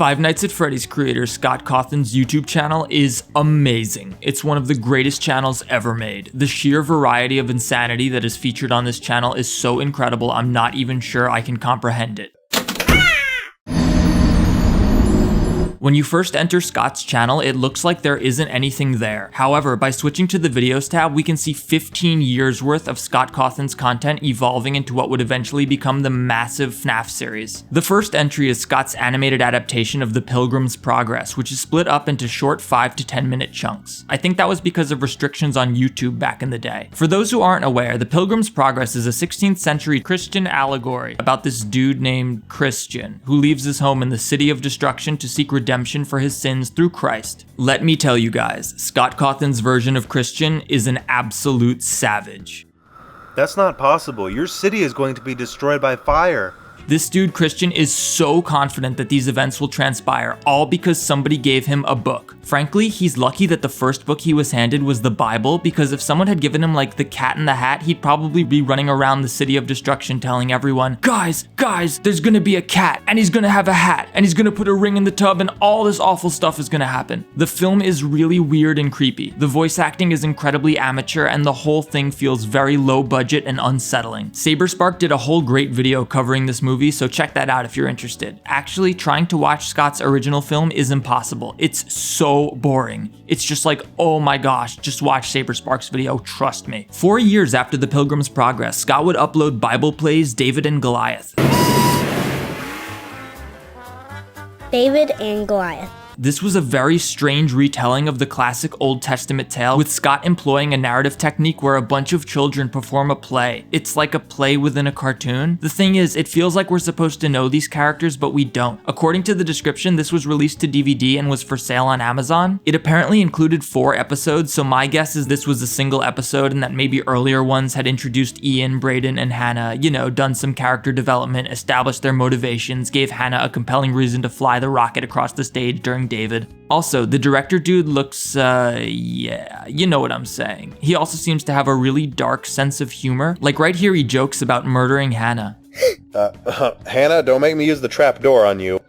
Five Nights at Freddy's creator Scott Cawthon's YouTube channel is amazing. It's one of the greatest channels ever made. The sheer variety of insanity that is featured on this channel is so incredible, I'm not even sure I can comprehend it. When you first enter Scott's channel, it looks like there isn't anything there. However, by switching to the videos tab, we can see 15 years worth of Scott Cawthon's content evolving into what would eventually become the massive FNAF series. The first entry is Scott's animated adaptation of The Pilgrim's Progress, which is split up into short 5 to 10 minute chunks. I think that was because of restrictions on YouTube back in the day. For those who aren't aware, The Pilgrim's Progress is a 16th century Christian allegory about this dude named Christian, who leaves his home in the City of Destruction to seek redemption for his sins through Christ. Let me tell you guys, Scott Cawthon's version of Christian is an absolute savage. That's not possible. Your city is going to be destroyed by fire. This dude Christian is so confident that these events will transpire, all because somebody gave him a book. Frankly, he's lucky that the first book he was handed was the Bible, because if someone had given him like the Cat in the Hat, he'd probably be running around the City of Destruction telling everyone, guys, there's gonna be a cat, and he's gonna have a hat, and he's gonna put a ring in the tub, and all this awful stuff is gonna happen. The film is really weird and creepy. The voice acting is incredibly amateur, and the whole thing feels very low budget and unsettling. Saberspark did a whole great video covering this movie, so check that out if you're interested. Actually, trying to watch Scott's original film is impossible. It's so boring. It's just like, oh my gosh, just watch Saberspark's video, trust me. 4 years after The Pilgrim's Progress, Scott would upload Bible plays David and Goliath. David and Goliath. This was a very strange retelling of the classic Old Testament tale, with Scott employing a narrative technique where a bunch of children perform a play. It's like a play within a cartoon. The thing is, it feels like we're supposed to know these characters, but we don't. According to the description, this was released to DVD and was for sale on Amazon. It apparently included 4 episodes, so my guess is this was a single episode and that maybe earlier ones had introduced Ian, Braden, and Hannah, you know, done some character development, established their motivations, gave Hannah a compelling reason to fly the rocket across the stage during David. Also, the director dude looks, yeah, you know what I'm saying. He also seems to have a really dark sense of humor. Like right here, he jokes about murdering Hannah. Hannah, don't make me use the trap door on you.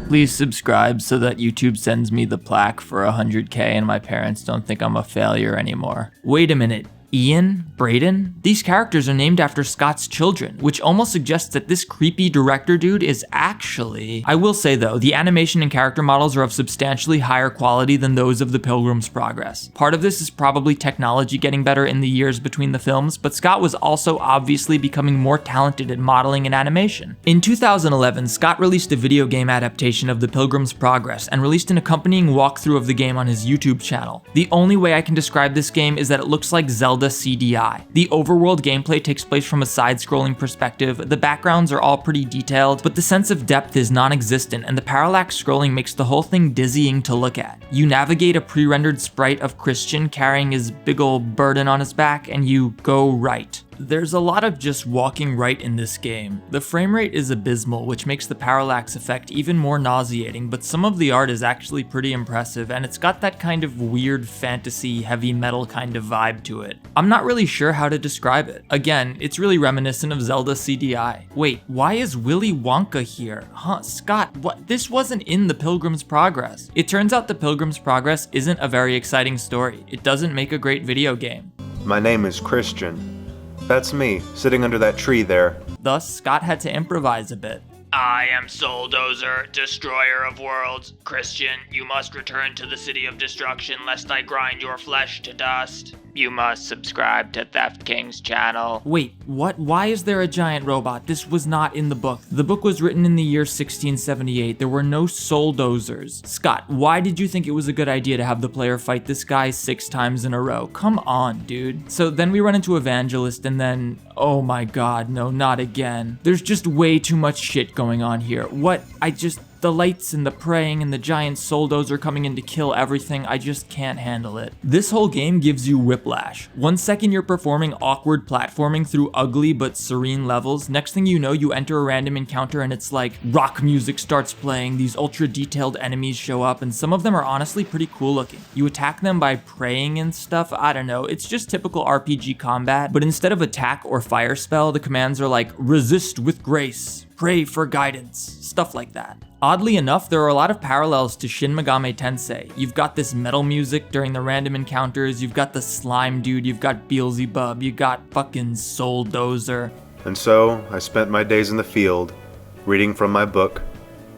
Please subscribe so that YouTube sends me the plaque for 100K and my parents don't think I'm a failure anymore. Wait a minute. Ian, Braden, these characters are named after Scott's children, which almost suggests that this creepy director dude is actually... I will say though, the animation and character models are of substantially higher quality than those of The Pilgrim's Progress. Part of this is probably technology getting better in the years between the films, but Scott was also obviously becoming more talented at modeling and animation. In 2011, Scott released a video game adaptation of The Pilgrim's Progress and released an accompanying walkthrough of the game on his YouTube channel. The only way I can describe this game is that it looks like Zelda CDI. The overworld gameplay takes place from a side-scrolling perspective, the backgrounds are all pretty detailed, but the sense of depth is non-existent and the parallax scrolling makes the whole thing dizzying to look at. You navigate a pre-rendered sprite of Christian carrying his big ol' burden on his back and you go right. There's a lot of just walking right in this game. The frame rate is abysmal, which makes the parallax effect even more nauseating, but some of the art is actually pretty impressive, and it's got that kind of weird fantasy, heavy metal kind of vibe to it. I'm not really sure how to describe it. Again, it's really reminiscent of Zelda CDI. Wait, why is Willy Wonka here? Huh, Scott, what? This wasn't in The Pilgrim's Progress. It turns out The Pilgrim's Progress isn't a very exciting story. It doesn't make a great video game. My name is Christian. That's me, sitting under that tree there. Thus, Scott had to improvise a bit. I am Souldozer, destroyer of worlds. Christian, you must return to the City of Destruction lest I grind your flesh to dust. You must subscribe to Theft King's channel. Wait, what? Why is there a giant robot? This was not in the book. The book was written in the year 1678. There were no Soul-Dozers. Scott, why did you think it was a good idea to have the player fight this guy 6 times in a row? Come on, dude. So then we run into Evangelist and then, oh my god, no, not again. There's just way too much shit going on here. What? The lights and the praying and the giant souldozer coming in to kill everything, I just can't handle it. This whole game gives you whiplash. 1 second you're performing awkward platforming through ugly but serene levels, next thing you know you enter a random encounter and it's like rock music starts playing, these ultra detailed enemies show up, and some of them are honestly pretty cool looking. You attack them by praying and stuff, I don't know, it's just typical RPG combat, but instead of attack or fire spell, the commands are like resist with grace, pray for guidance, stuff like that. Oddly enough, there are a lot of parallels to Shin Megami Tensei. You've got this metal music during the random encounters, you've got the slime dude, you've got Beelzebub, you got fucking Souldozer. And so, I spent my days in the field, reading from my book,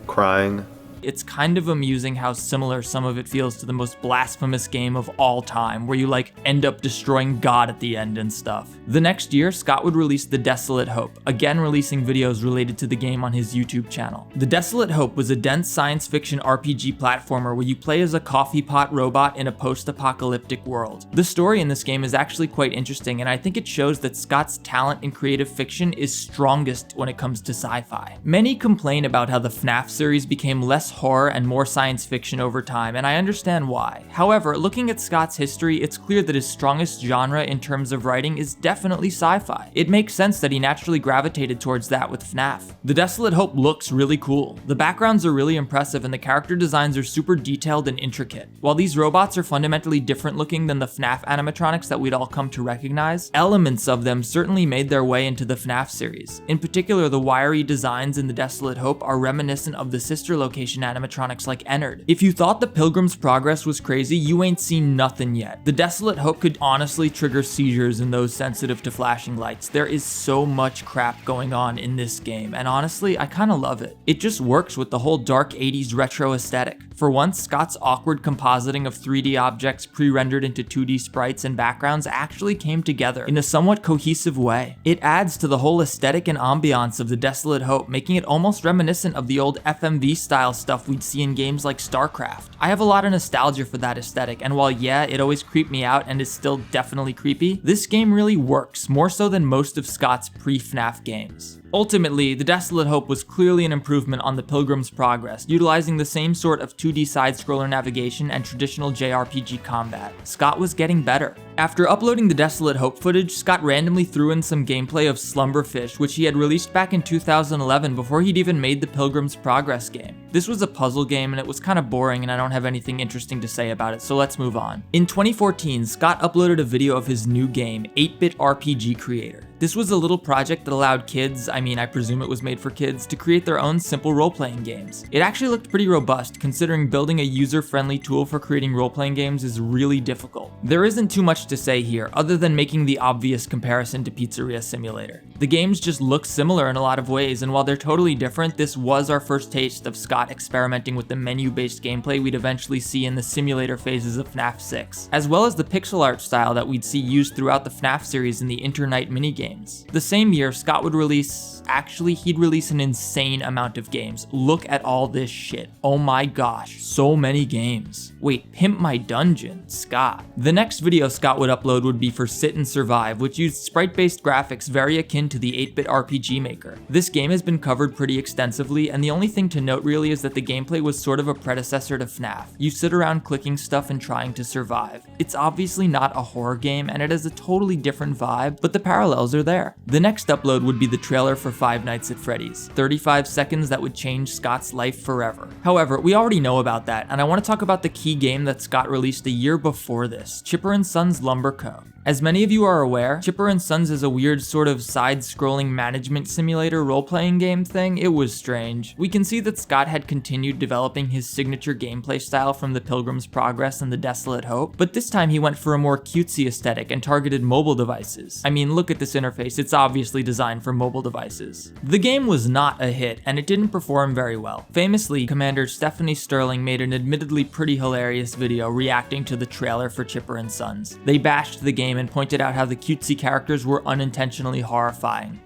crying. It's kind of amusing how similar some of it feels to the most blasphemous game of all time, where you like end up destroying God at the end and stuff. The next year, Scott would release The Desolate Hope, again releasing videos related to the game on his YouTube channel. The Desolate Hope was a dense science fiction RPG platformer where you play as a coffee pot robot in a post-apocalyptic world. The story in this game is actually quite interesting, and I think it shows that Scott's talent in creative fiction is strongest when it comes to sci-fi. Many complain about how the FNAF series became less horror and more science fiction over time, and I understand why. However, looking at Scott's history, it's clear that his strongest genre in terms of writing is definitely sci-fi. It makes sense that he naturally gravitated towards that with FNAF. The Desolate Hope looks really cool. The backgrounds are really impressive and the character designs are super detailed and intricate. While these robots are fundamentally different looking than the FNAF animatronics that we'd all come to recognize, elements of them certainly made their way into the FNAF series. In particular, the wiry designs in the Desolate Hope are reminiscent of the sister location animatronics like Ennard. If you thought the Pilgrim's Progress was crazy, you ain't seen nothing yet. The Desolate Hope could honestly trigger seizures in those sensitive to flashing lights. There is so much crap going on in this game, and honestly, I kinda love it. It just works with the whole dark 80s retro aesthetic. For once, Scott's awkward compositing of 3D objects pre-rendered into 2D sprites and backgrounds actually came together in a somewhat cohesive way. It adds to the whole aesthetic and ambiance of the Desolate Hope, making it almost reminiscent of the old FMV style stuff we'd see in games like StarCraft. I have a lot of nostalgia for that aesthetic, and while yeah, it always creeped me out and is still definitely creepy, this game really works, more so than most of Scott's pre-FNAF games. Ultimately, The Desolate Hope was clearly an improvement on the Pilgrim's Progress, utilizing the same sort of 2D side-scroller navigation and traditional JRPG combat. Scott was getting better. After uploading the Desolate Hope footage, Scott randomly threw in some gameplay of Slumberfish, which he had released back in 2011 before he'd even made the Pilgrim's Progress game. This was a puzzle game and it was kind of boring and I don't have anything interesting to say about it, so let's move on. In 2014, Scott uploaded a video of his new game, 8-Bit RPG Creator. This was a little project that allowed kids, I presume it was made for kids, to create their own simple role-playing games. It actually looked pretty robust, considering building a user-friendly tool for creating role-playing games is really difficult. There isn't too much to say here, other than making the obvious comparison to Pizzeria Simulator. The games just look similar in a lot of ways, and while they're totally different, this was our first taste of Scott experimenting with the menu-based gameplay we'd eventually see in the simulator phases of FNAF 6, as well as the pixel art style that we'd see used throughout the FNAF series in the Internight minigames. The same year, Scott would release an insane amount of games. Look at all this shit. Oh my gosh, so many games. Wait, Pimp My Dungeon, Scott. The next video Scott would upload would be for Sit and Survive, which used sprite-based graphics very akin to the 8-Bit RPG Maker. This game has been covered pretty extensively, and the only thing to note really is that the gameplay was sort of a predecessor to FNAF. You sit around clicking stuff and trying to survive. It's obviously not a horror game, and it has a totally different vibe, but the parallels are there. The next upload would be the trailer for Five Nights at Freddy's, 35 seconds that would change Scott's life forever. However, we already know about that, and I want to talk about the key game that Scott released a year before this, Chipper & Sons Lumber Co. As many of you are aware, Chipper & Sons is a weird sort of side-scrolling management simulator role-playing game thing. It was strange. We can see that Scott had continued developing his signature gameplay style from the Pilgrim's Progress and the Desolate Hope, but this time he went for a more cutesy aesthetic and targeted mobile devices. Look at this interface, it's obviously designed for mobile devices. The game was not a hit, and it didn't perform very well. Famously, Commander Stephanie Sterling made an admittedly pretty hilarious video reacting to the trailer for Chipper & Sons. They bashed the game and pointed out how the cutesy characters were unintentionally horrifying.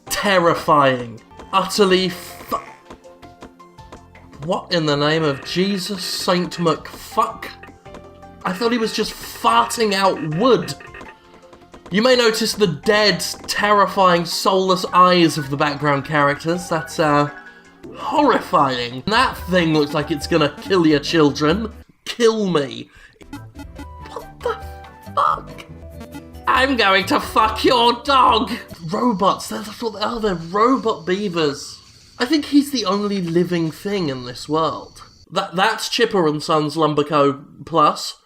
Terrifying. Utterly What in the name of Jesus Saint McFuck? I thought he was just farting out wood. You may notice the dead, terrifying, soulless eyes of the background characters. That's Horrifying. That thing looks like it's gonna kill your children. Kill me. What the fuck? I'm going to fuck your dog! Robots, that's what they are, they're robot beavers. I think he's the only living thing in this world. That's Chipper and Sons Lumberco Plus.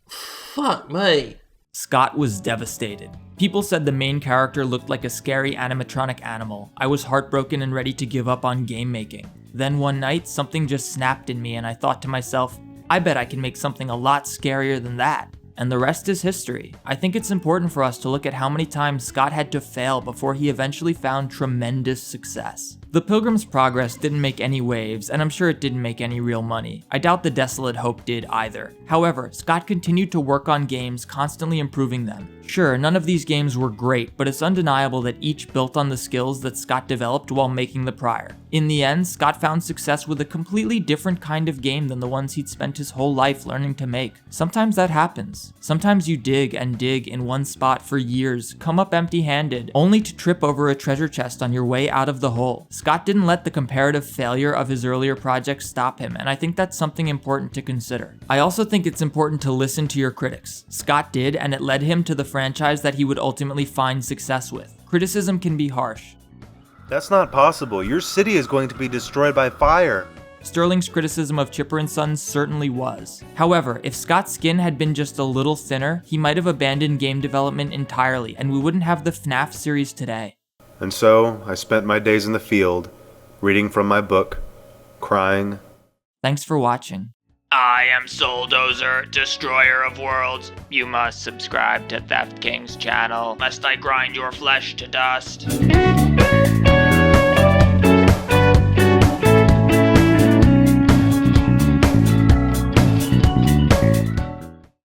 Fuck me. Scott was devastated. People said the main character looked like a scary animatronic animal. I was heartbroken and ready to give up on game making. Then one night, something just snapped in me and I thought to myself, I bet I can make something a lot scarier than that. And the rest is history. I think it's important for us to look at how many times Scott had to fail before he eventually found tremendous success. The Pilgrim's Progress didn't make any waves, and I'm sure it didn't make any real money. I doubt The Desolate Hope did either. However, Scott continued to work on games, constantly improving them. Sure, none of these games were great, but it's undeniable that each built on the skills that Scott developed while making the prior. In the end, Scott found success with a completely different kind of game than the ones he'd spent his whole life learning to make. Sometimes that happens. Sometimes you dig and dig in one spot for years, come up empty-handed, only to trip over a treasure chest on your way out of the hole. Scott didn't let the comparative failure of his earlier projects stop him, and I think that's something important to consider. I also think it's important to listen to your critics. Scott did, and it led him to the franchise that he would ultimately find success with. Criticism can be harsh. That's not possible. Your city is going to be destroyed by fire. Sterling's criticism of Chipper & Sons certainly was. However, if Scott's skin had been just a little thinner, he might have abandoned game development entirely, and we wouldn't have the FNAF series today. And so, I spent my days in the field, reading from my book, crying. Thanks for watching. I am Souldozer, destroyer of worlds. You must subscribe to Theft King's channel, lest I grind your flesh to dust.